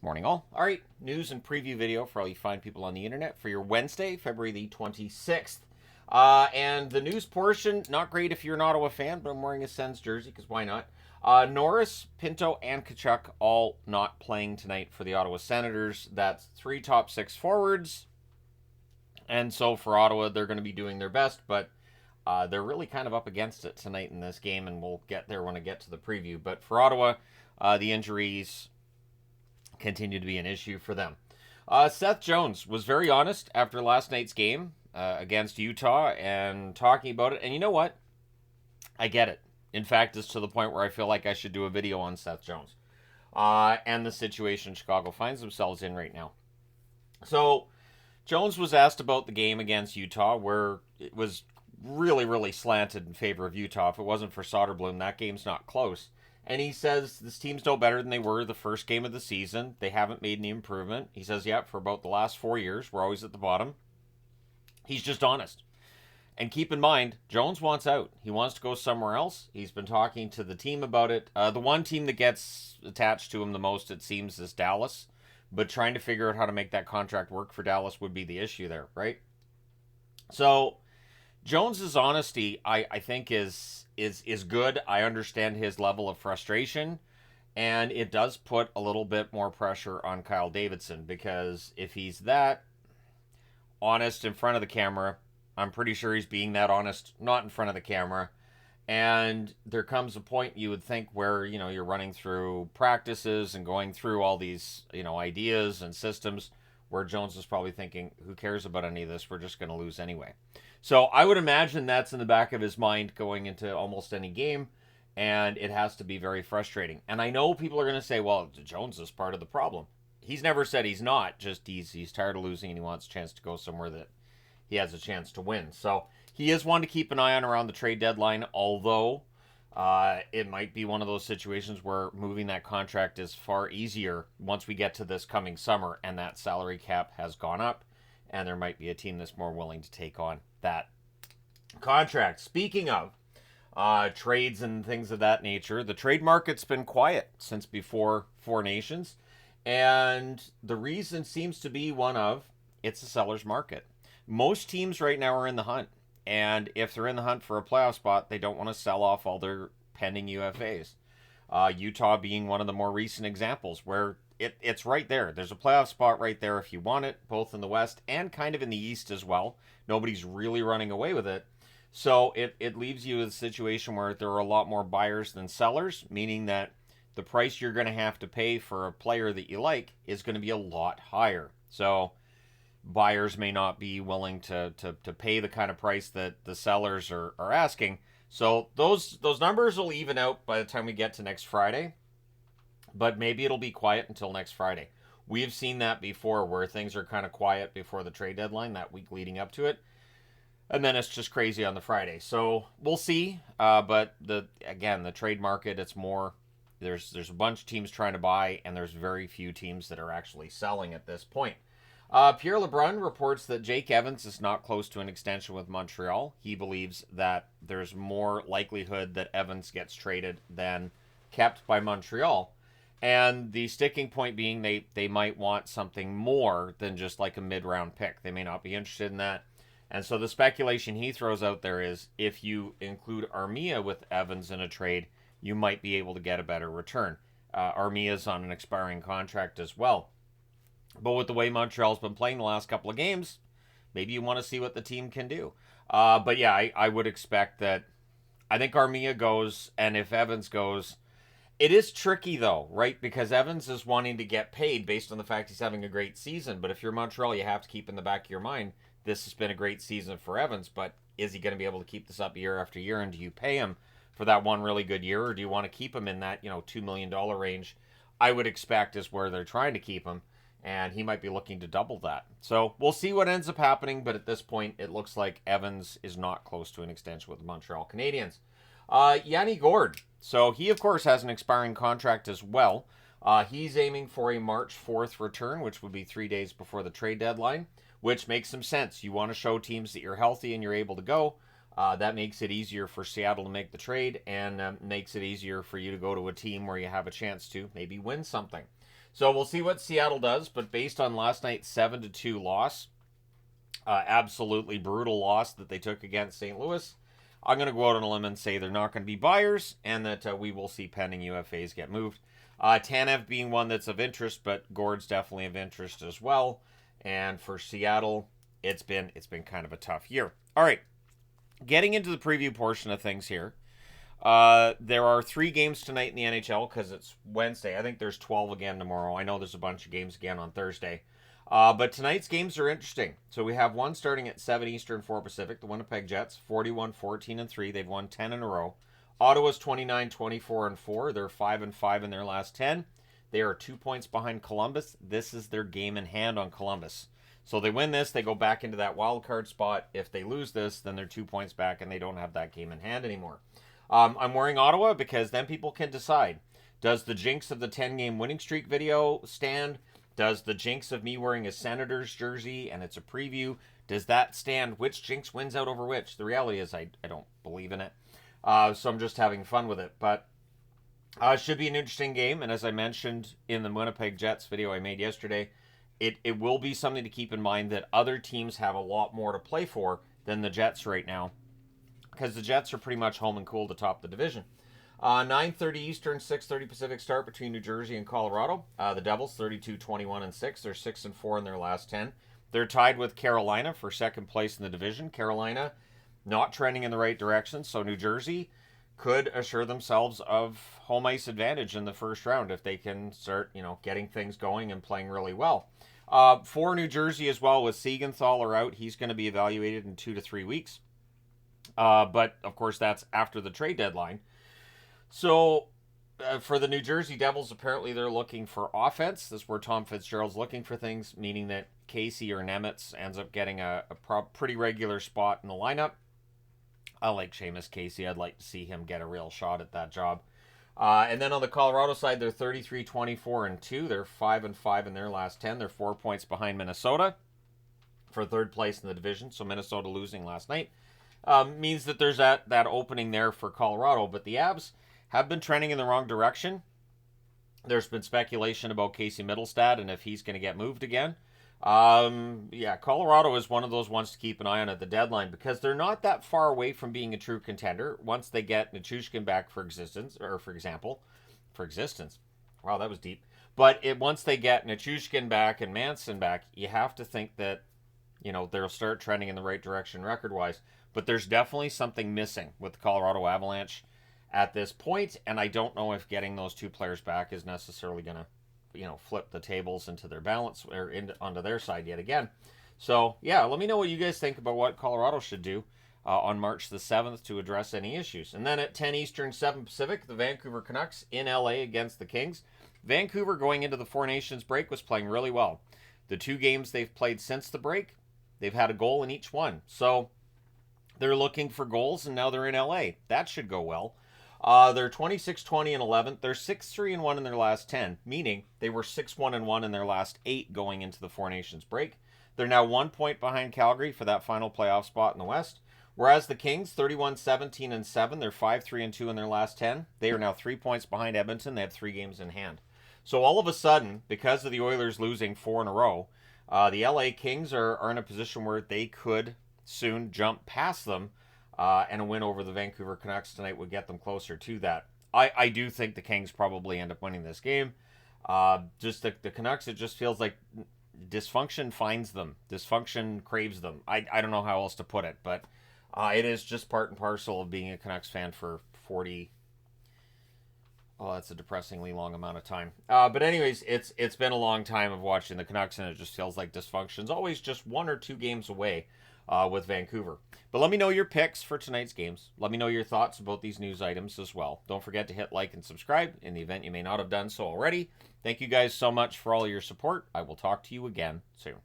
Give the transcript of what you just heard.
Morning all. All right, news and preview video for all you fine people on the internet for your Wednesday, February the 26th. And the news portion, not great if you're an Ottawa fan, but I'm wearing a Sens jersey because why not? Norris, Pinto, and Tkachuk all not playing tonight for the Ottawa Senators. That's 3 top 6 forwards. And so for Ottawa, they're going to be doing their best, but they're really kind of up against it tonight in this game, and we'll get there when I get to the preview. But for Ottawa, the injuries continue to be an issue for them. Seth Jones was very honest after last night's game against Utah and talking about it. And you know what? I get it. In fact, it's to the point where I feel like I should do a video on Seth Jones and the situation Chicago finds themselves in right now. So Jones was asked about the game against Utah, where it was really, really slanted in favor of Utah. If it wasn't for Soderblom, that game's not close. And he says this team's no better than they were the first game of the season. They haven't made any improvement. He says, yeah, for about the last 4 years, we're always at the bottom. He's just honest. And keep in mind, Jones wants out. He wants to go somewhere else. He's been talking to the team about it. The one team that gets attached to him the most, it seems, is Dallas. But trying to figure out how to make that contract work for Dallas would be the issue there, right? So Jones's honesty, I think, is good. I understand his level of frustration, and it does put a little bit more pressure on Kyle Davidson, because if he's that honest in front of the camera, I'm pretty sure he's being that honest not in front of the camera. And there comes a point, you would think, where you're running through practices and going through all these ideas and systems, where Jones is probably thinking, who cares about any of this? We're just going to lose anyway. So I would imagine that's in the back of his mind going into almost any game, and it has to be very frustrating. And I know people are going to say, well, Jones is part of the problem. He's never said he's not, just he's tired of losing and he wants a chance to go somewhere that he has a chance to win. So he is one to keep an eye on around the trade deadline, although it might be one of those situations where moving that contract is far easier once we get to this coming summer and that salary cap has gone up, and there might be a team that's more willing to take on that contract. Speaking of trades and things of that nature, the trade market's been quiet since before Four Nations, and the reason seems to be one of, it's a seller's market. Most teams right now are in the hunt, and if they're in the hunt for a playoff spot, they don't want to sell off all their pending UFAs. Utah being one of the more recent examples, where it's right there. There's a playoff spot right there if you want it, both in the West and kind of in the East as well. Nobody's really running away with it. So it leaves you in a situation where there are a lot more buyers than sellers, meaning that the price you're going to have to pay for a player that you like is going to be a lot higher. So buyers may not be willing to pay the kind of price that the sellers are asking. So those numbers will even out by the time we get to next Friday. But maybe it'll be quiet until next Friday. We've seen that before, where things are kind of quiet before the trade deadline, that week leading up to it. And then it's just crazy on the Friday. So we'll see. But the trade market, it's more, there's a bunch of teams trying to buy, and there's very few teams that are actually selling at this point. Pierre LeBrun reports that Jake Evans is not close to an extension with Montreal. He believes that there's more likelihood that Evans gets traded than kept by Montreal. And the sticking point being they might want something more than just like a mid-round pick. They may not be interested in that. And so the speculation he throws out there is, if you include Armia with Evans in a trade, you might be able to get a better return. Armia's on an expiring contract as well. But with the way Montreal's been playing the last couple of games, maybe you want to see what the team can do. But yeah, I would expect that. I think Armia goes, and if Evans goes, it is tricky though, right? Because Evans is wanting to get paid based on the fact he's having a great season. But if you're Montreal, you have to keep in the back of your mind, this has been a great season for Evans, but is he going to be able to keep this up year after year? And do you pay him for that one really good year, or do you want to keep him in that $2 million range? I would expect is where they're trying to keep him, and he might be looking to double that. So we'll see what ends up happening, but at this point, it looks like Evans is not close to an extension with the Montreal Canadiens. Yanni Gourde. So he, of course, has an expiring contract as well. He's aiming for a March 4th return, which would be 3 days before the trade deadline, which makes some sense. You want to show teams that you're healthy and you're able to go. That makes it easier for Seattle to make the trade, and makes it easier for you to go to a team where you have a chance to maybe win something. So we'll see what Seattle does, but based on last night's 7-2 loss, absolutely brutal loss that they took against St. Louis, I'm going to go out on a limb and say they're not going to be buyers, and that we will see pending UFAs get moved. Tanev being one that's of interest, but Gord's definitely of interest as well. And for Seattle, it's been kind of a tough year. All right, getting into the preview portion of things here. There are 3 games tonight in the NHL because it's Wednesday. I think there's 12 again tomorrow. I know there's a bunch of games again on Thursday. But tonight's games are interesting. So we have one starting at 7 Eastern, 4 Pacific. The Winnipeg Jets, 41-14-3. They've won 10 in a row. Ottawa's 29-24-4. They're 5-5 in their last 10. They are 2 points behind Columbus. This is their game in hand on Columbus. So they win this, they go back into that wild card spot. If they lose this, then they're 2 points back and they don't have that game in hand anymore. I'm wearing Ottawa because then people can decide. Does the jinx of the 10-game winning streak video stand? Does the jinx of me wearing a Senators jersey and it's a preview, does that stand? Which jinx wins out over which? The reality is I don't believe in it. So I'm just having fun with it. But it should be an interesting game. And as I mentioned in the Winnipeg Jets video I made yesterday, it will be something to keep in mind that other teams have a lot more to play for than the Jets right now, because the Jets are pretty much home and cool to top the division. 9:30 Eastern, 6:30 Pacific start between New Jersey and Colorado. The Devils 32-21-6. They're 6-4 in their last 10. They're tied with Carolina for second place in the division. Carolina not trending in the right direction, so New Jersey could assure themselves of home ice advantage in the first round if they can start, getting things going and playing really well. For New Jersey as well, with Siegenthaler out, he's going to be evaluated in 2 to 3 weeks. But of course, that's after the trade deadline. So for the New Jersey Devils, apparently they're looking for offense. This is where Tom Fitzgerald's looking for things, meaning that Casey or Nemitz ends up getting a pretty regular spot in the lineup. I like Seamus Casey. I'd like to see him get a real shot at that job. And then on the Colorado side, they're 33-24-2. They're 5-5 in their last 10. They're 4 points behind Minnesota for third place in the division. So Minnesota losing last night means that there's that opening there for Colorado. But the Avs have been trending in the wrong direction. There's been speculation about Casey Middlestad and if he's going to get moved again. Colorado is one of those ones to keep an eye on at the deadline because they're not that far away from being a true contender once they get Nichushkin back for existence. Wow, that was deep. But once they get Nichushkin back and Manson back, you have to think that, they'll start trending in the right direction record-wise. But there's definitely something missing with the Colorado Avalanche at this point, and I don't know if getting those 2 players back is necessarily going to flip the tables into their balance or onto their side yet again. So, let me know what you guys think about what Colorado should do on March the 7th to address any issues. And then at 10 Eastern, 7 Pacific, the Vancouver Canucks in LA against the Kings. Vancouver going into the Four Nations break was playing really well. The 2 games they've played since the break, they've had a goal in each one. So, they're looking for goals, and now they're in LA. That should go well. They're 26-20-11. They're 6-3-1 in their last 10, meaning they were 6-1-1 in their last 8 going into the Four Nations break. They're now 1 point behind Calgary for that final playoff spot in the West. Whereas the Kings, 31-17-7, they're 5-3-2 in their last 10. They are now 3 points behind Edmonton. They have 3 games in hand. So all of a sudden, because of the Oilers losing 4 in a row, the LA Kings are in a position where they could soon jump past them. And a win over the Vancouver Canucks tonight would get them closer to that. I do think the Kings probably end up winning this game. Just the Canucks, it just feels like dysfunction finds them. Dysfunction craves them. I don't know how else to put it, but it is just part and parcel of being a Canucks fan for 40. Oh, that's a depressingly long amount of time. But anyways, it's been a long time of watching the Canucks, and it just feels like dysfunction's always just 1 or 2 games away with Vancouver. But let me know your picks for tonight's games. Let me know your thoughts about these news items as well. Don't forget to hit like and subscribe in the event you may not have done so already. Thank you guys so much for all your support. I will talk to you again soon.